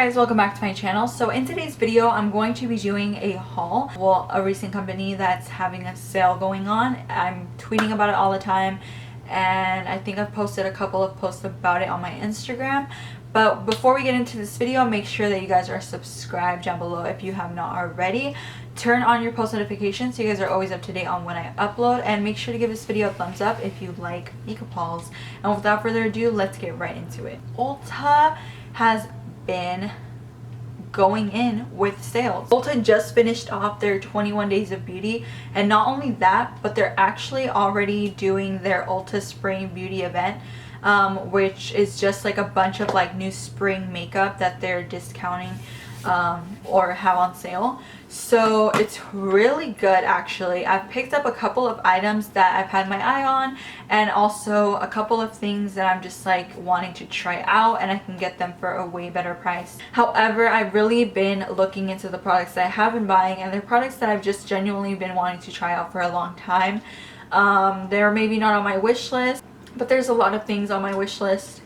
guys, welcome back to my channel. So in today's video I'm going to be doing a haul, well, a recent company that's having a sale going on. I'm tweeting about it all the time and I think I've posted a couple of posts about it on my Instagram. But before we get into this video, make sure that you guys are subscribed down below if you have not already. Turn on your post notifications so you guys are always up to date on when I upload, and make sure to give this video a thumbs up if you like makeup hauls. And without further ado, let's get right into it. Ulta has been going in with sales. Ulta just finished off their 21 days of beauty, and not only that, but they're actually already doing their Ulta spring beauty event, which is just like a bunch of like new spring makeup that they're discounting or have on sale. So it's really good actually. I've picked up a couple of items that I've had my eye on, and also a couple of things that I'm just like wanting to try out, and I can get them for a way better price. However, I've really been looking into the products that I have been buying, and they're products that I've just genuinely been wanting to try out for a long time. They're maybe not on my wish list, but there's a lot of things on my wish list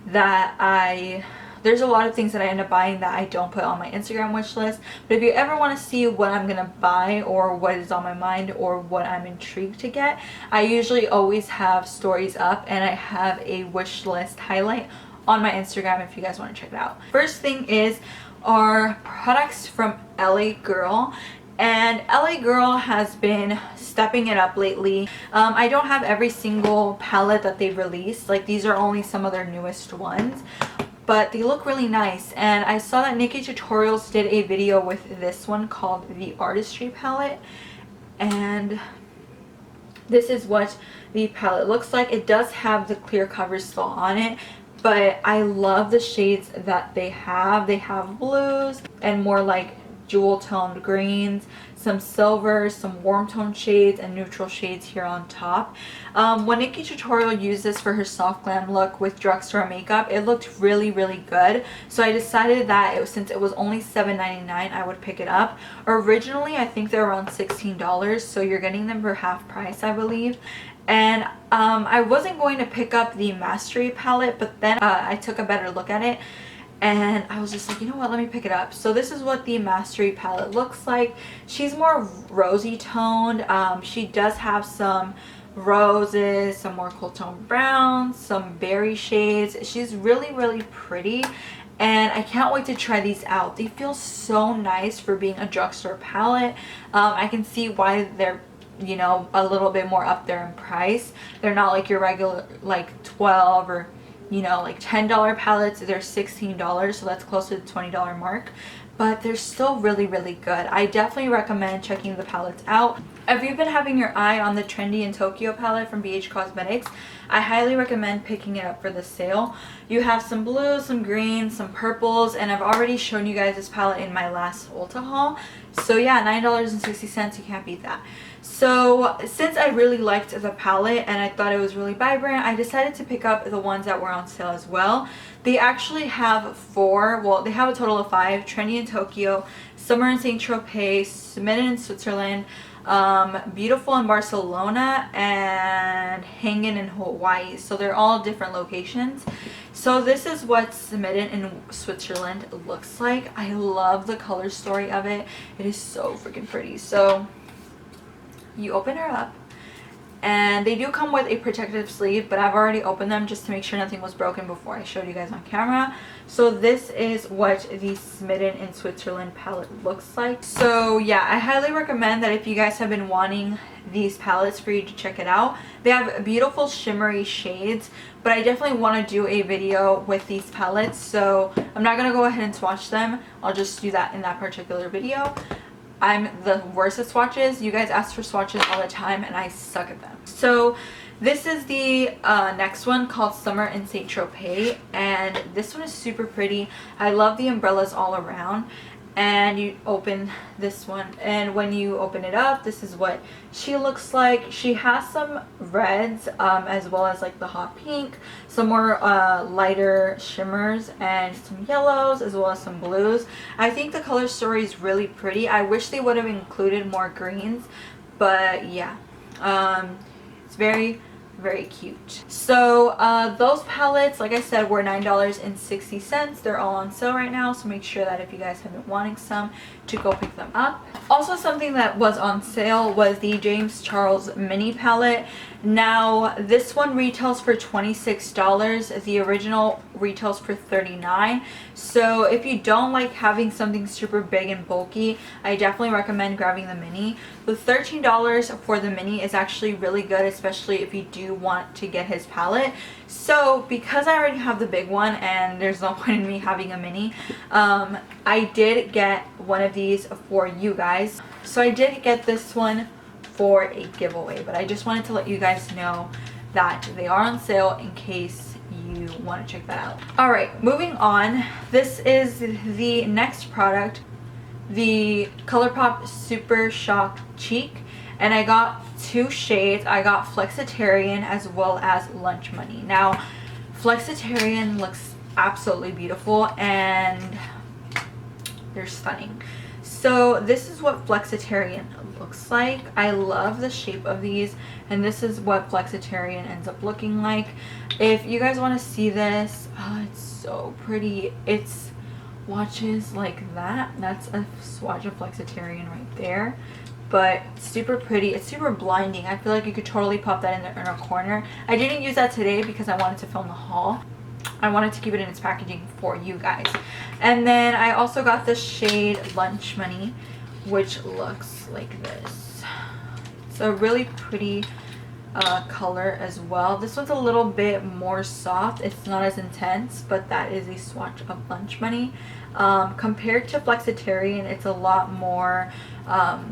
that there's a lot of things that I end up buying that I don't put on my Instagram wish list. But if you ever want to see what I'm gonna buy or what is on my mind or what I'm intrigued to get, I usually always have stories up, and I have a wish list highlight on my Instagram if you guys want to check it out. First thing is our products from LA Girl. And LA Girl has been stepping it up lately. I don't have every single palette that they've released. Like, these are only some of their newest ones, but they look really nice. And I saw that Nikki Tutorials did a video with this one called the Artistry palette, and this is what the palette looks like. It does have the clear cover still on it, but I love the shades that they have. They have blues and more like jewel toned greens, some silvers, some warm tone shades, and neutral shades here on top. When Nikki Tutorial used this for her soft glam look with drugstore makeup, it looked really good. So I decided that since it was only $7.99, I would pick it up. Originally I think they're around $16, so you're getting them for half price, I believe. And I wasn't going to pick up the Mastery palette, but then I took a better look at it, and I was just like, you know what, let me pick it up. So this is what the Mastery palette looks like. She's more rosy toned. She does have some roses, some more cool tone browns, some berry shades. She's really pretty, and I can't wait to try these out. They feel so nice for being a drugstore palette. I can see why they're, you know, a little bit more up there in price. They're not like your regular like 12 or, you know, like $10 palettes. They're $16, so that's close to the $20 mark, but they're still really good. I definitely recommend checking the palettes out. If you've been having your eye on the Trendy in Tokyo palette from BH Cosmetics, I highly recommend picking it up for the sale. You have some blues, some greens, some purples, and I've already shown you guys this palette in my last Ulta haul. So yeah, $9.60, you can't beat that. So since I really liked the palette and I thought it was really vibrant, I decided to pick up the ones that were on sale as well. They actually have four, well, they have a total of 5: Trendy in Tokyo, Summer in Saint Tropez, Smitten in Switzerland, Beautiful in Barcelona, and Hangin' in Hawaii. So they're all different locations. So this is what Smitten in Switzerland looks like. I love the color story of it. It is so freaking pretty. So you open her up, and they do come with a protective sleeve, but I've already opened them just to make sure nothing was broken before I showed you guys on camera. So this is what the Smitten in Switzerland palette looks like. So yeah, I highly recommend that if you guys have been wanting these palettes, for you to check it out. They have beautiful shimmery shades, but I definitely want to do a video with these palettes, so I'm not going to go ahead and swatch them. I'll just do that in that particular video. I'm the worst at swatches. You guys ask for swatches all the time and I suck at them. So this is the next one, called Summer in Saint Tropez, and this one is super pretty. I love the umbrellas all around. And you open this one, and when you open it up, this is what she looks like. She has some reds as well as like the hot pink, some more lighter shimmers, and some yellows as well as some blues. I think the color story is really pretty. I wish they would have included more greens, but yeah, it's very very cute. So those palettes, like I said, were $9.60. They're all on sale right now, so make sure that if you guys have been wanting some, to go pick them up. Also, something that was on sale was the James Charles mini palette. Now this one retails for $26. The original retails for $39. So if you don't like having something super big and bulky, I definitely recommend grabbing the mini. The $13 for the mini is actually really good, especially if you do want to get his palette. So because I already have the big one and there's no point in me having a mini, I did get one of these for you guys. So I did get this one for a giveaway, but I just wanted to let you guys know that they are on sale in case you want to check that out. All right, moving on. This is the next product, the ColourPop Super Shock Cheek, and I got two shades. I got Flexitarian as well as Lunch Money. Now Flexitarian looks absolutely beautiful and they're stunning. So this is what Flexitarian looks like. I love the shape of these, and this is what Flexitarian ends up looking like. If you guys want to see this, oh, it's so pretty. It's swatches like that. That's a swatch of Flexitarian right there. But super pretty. It's super blinding. I feel like you could totally pop that in the inner corner. I didn't use that today because I wanted to film the haul. I wanted to keep it in its packaging for you guys. And then I also got the shade Lunch Money, which looks like this. It's a really pretty color as well. This one's a little bit more soft. It's not as intense, but that is a swatch of Lunch Money. Compared to Flexitarian, it's a lot more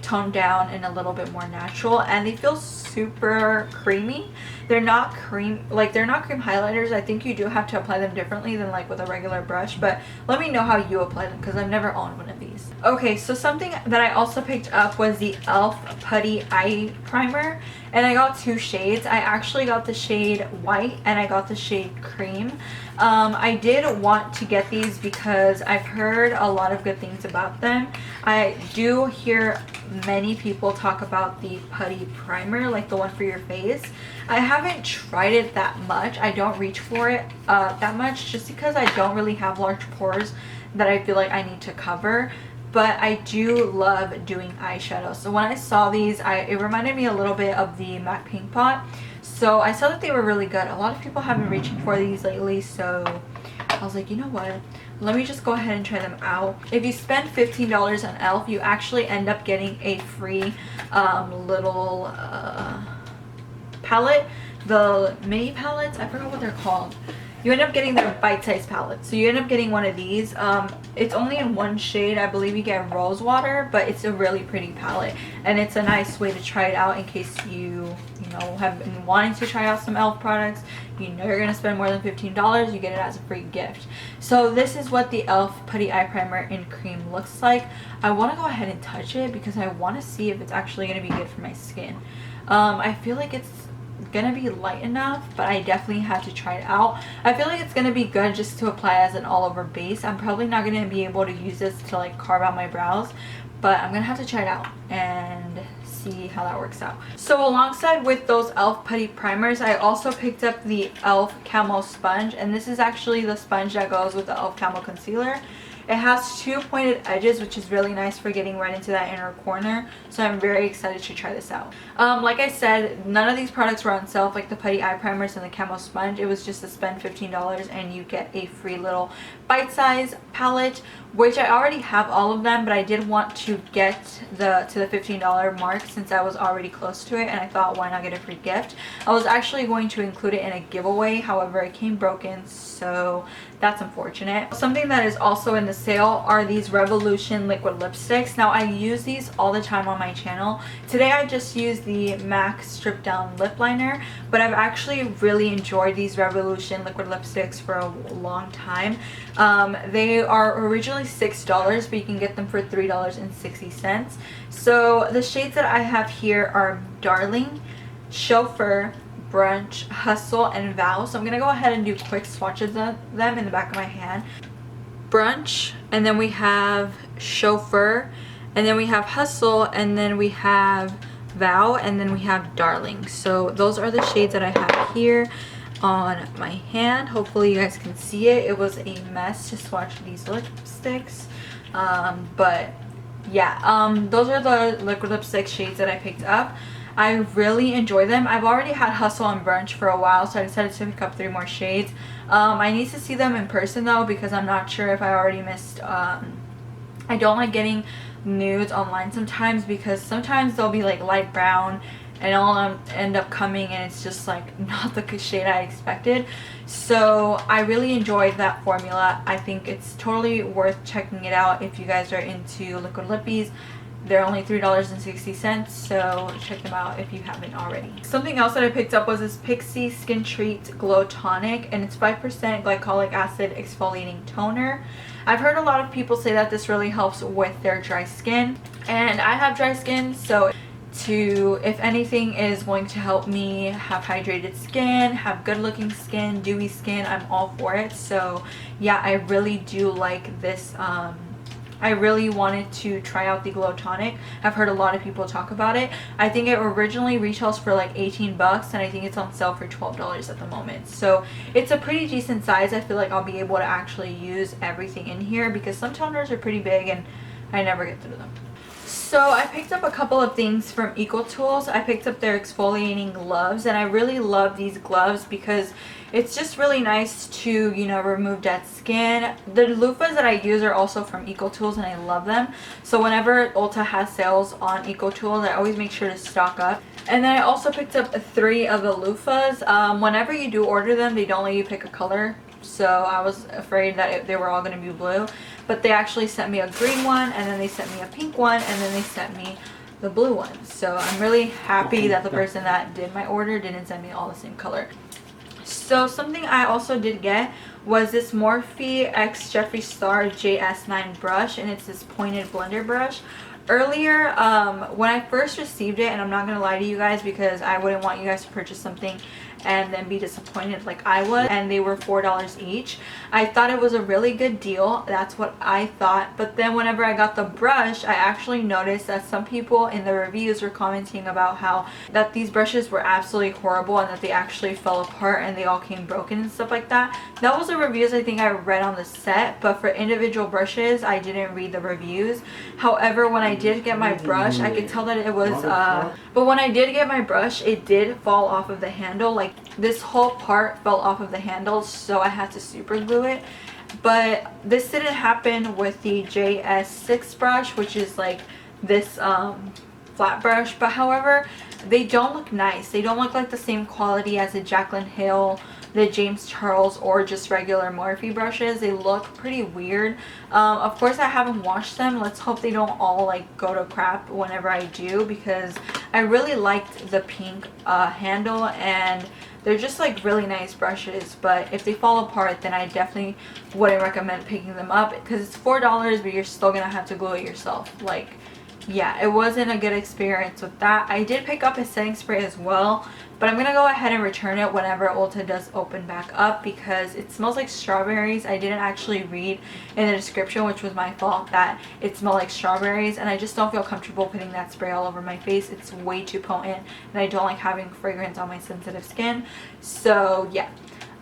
toned down and a little bit more natural, and they feel super creamy. They're not cream highlighters. I think you do have to apply them differently than like with a regular brush, but let me know how you apply them because I've never owned one of these. Okay, so something that I also picked up was the e.l.f. Putty Eye Primer, and I got two shades. I actually got the shade White and I got the shade Cream. I did want to get these because I've heard a lot of good things about them. I do hear many people talk about the putty primer, like the one for your face. I haven't tried it that much. I don't reach for it that much just because I don't really have large pores that I feel like I need to cover. But I do love doing eyeshadow. So when I saw these, it reminded me a little bit of the MAC Pink Pot. So I saw that they were really good. A lot of people have been reaching for these lately, so I was like, you know what? Let me just go ahead and try them out. If you spend $15 on e.l.f., you actually end up getting a free little palette. The mini palettes, I forgot what they're called. You end up getting their bite-sized palette. So you end up getting one of these. It's only in one shade. I believe you get Rose Water, but it's a really pretty palette. And it's a nice way to try it out in case you have been wanting to try out some e.l.f. products. You know you're going to spend more than $15. You get it as a free gift. So this is what the e.l.f. Putty Eye Primer in Cream looks like. I want to go ahead and touch it because I want to see if it's actually going to be good for my skin. I feel like it's gonna be light enough, but I definitely have to try it out. I feel like it's gonna be good just to apply as an all over base. I'm probably not gonna be able to use this to like carve out my brows, but I'm gonna have to try it out and see how that works out. So alongside with those e.l.f. putty primers, I also picked up the e.l.f. Camo Sponge, and this is actually the sponge that goes with the e.l.f. Camo Concealer. It has two pointed edges, which is really nice for getting right into that inner corner. So I'm very excited to try this out. Like I said, none of these products were on sale, like the Putty Eye Primers and the Camo Sponge. It was just to spend $15 and you get a free little bite-size palette, which I already have all of them, but I did want to get to the $15 mark since I was already close to it, and I thought, why not get a free gift? I was actually going to include it in a giveaway, however it came broken, so that's unfortunate. Something that is also in the sale are these Revolution liquid lipsticks. Now I use these all the time on my channel. Today I just used the MAC Strip Down Lip Liner, but I've actually really enjoyed these Revolution liquid lipsticks for a long time. They are originally $6, but you can get them for $3.60. So the shades that I have here are Darling, Chauffeur, Brunch, Hustle, and Vow. So I'm going to go ahead and do quick swatches of them in the back of my hand. Brunch, and then we have Chauffeur, and then we have Hustle, and then we have Vow, and then we have Darling. So those are the shades that I have here on my hand. Hopefully you guys can see it. It was a mess to swatch these lipsticks, but yeah, those are the liquid lipstick shades that I picked up. I really enjoy them. I've already had Hustle and Brunch for a while, so I decided to pick up 3 more shades. I need to see them in person though, because I'm not sure if I already missed. I don't like getting nudes online sometimes, because sometimes they'll be like light brown and I'll end up coming and it's just like not the shade I expected. So I really enjoyed that formula. I think it's totally worth checking it out if you guys are into liquid lippies. They're only $3.60, so check them out if you haven't already. Something else that I picked up was this Pixi Skin Treat Glow Tonic, and it's 5% glycolic acid exfoliating toner. I've heard a lot of people say that this really helps with their dry skin, and I have dry skin, so if anything is going to help me have hydrated skin, have good looking skin, dewy skin, I'm all for it. So yeah, I really do like this. I really wanted to try out the Glow Tonic. I've heard a lot of people talk about it. I think it originally retails for like 18 bucks, and I think it's on sale for $12 at the moment. So it's a pretty decent size. I feel like I'll be able to actually use everything in here, because some toners are pretty big and I never get through them. So I picked up a couple of things from EcoTools. I picked up their exfoliating gloves, and I really love these gloves because it's just really nice to, you know, remove dead skin. The loofahs that I use are also from EcoTools, and I love them. So whenever Ulta has sales on EcoTools, I always make sure to stock up. And then I also picked up 3 of the loofahs. Whenever you do order them, they don't let you pick a color. So I was afraid that they were all going to be blue, but they actually sent me a green one, and then they sent me a pink one, and then they sent me the blue one. So I'm really happy that the person that did my order didn't send me all the same color. So something I also did get was this Morphe X Jeffree Star JS9 brush, and it's this pointed blender brush. Earlier, when I first received it, and I'm not going to lie to you guys because I wouldn't want you guys to purchase something and then be disappointed like I was, and they were $4 each. I thought it was a really good deal. That's what I thought. But then whenever I got the brush, I actually noticed that some people in the reviews were commenting about how that these brushes were absolutely horrible and that they actually fell apart and they all came broken and stuff like that. That was the reviews I think I read on the set, but for individual brushes I didn't read the reviews. However, when I did get my brush, I could tell that it was but when I did get my brush, it did fall off of the handle. Like, this whole part fell off of the handle, so I had to super glue it. But this didn't happen with the JS6 brush, which is like this flat brush. But however, they don't look nice. They don't look like the same quality as the Jaclyn Hill, the James Charles, or just regular Morphe brushes. They look pretty weird. Of course, I haven't washed them. Let's hope they don't all like go to crap whenever I do, because I really liked the pink handle, and they're just like really nice brushes. But if they fall apart, then I definitely wouldn't recommend picking them up, because it's $4, but you're still gonna have to glue it yourself. Like, yeah, it wasn't a good experience with that. I did pick up a setting spray as well, but I'm gonna go ahead and return it whenever Ulta does open back up, because it smells like strawberries. I didn't actually read in the description, which was my fault, that it smelled like strawberries, and I just don't feel comfortable putting that spray all over my face. It's way too potent, and I don't like having fragrance on my sensitive skin. So yeah,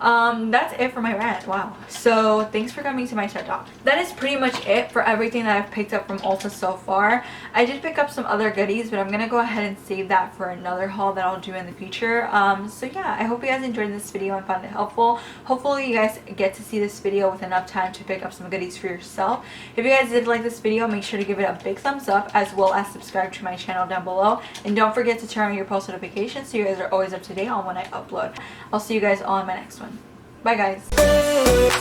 that's it for my rant. Wow. So thanks for coming to my TED Talk. That is pretty much it for everything that I've picked up from Ulta so far. I did pick up some other goodies, but I'm gonna go ahead and save that for another haul that I'll do in the future. So yeah, I hope you guys enjoyed this video and found it helpful. Hopefully you guys get to see this video with enough time to pick up some goodies for yourself. If you guys did like this video, make sure to give it a big thumbs up, as well as subscribe to my channel down below, and don't forget to turn on your post notifications so you guys are always up to date on when I upload. I'll see you guys all in my next one. Bye guys.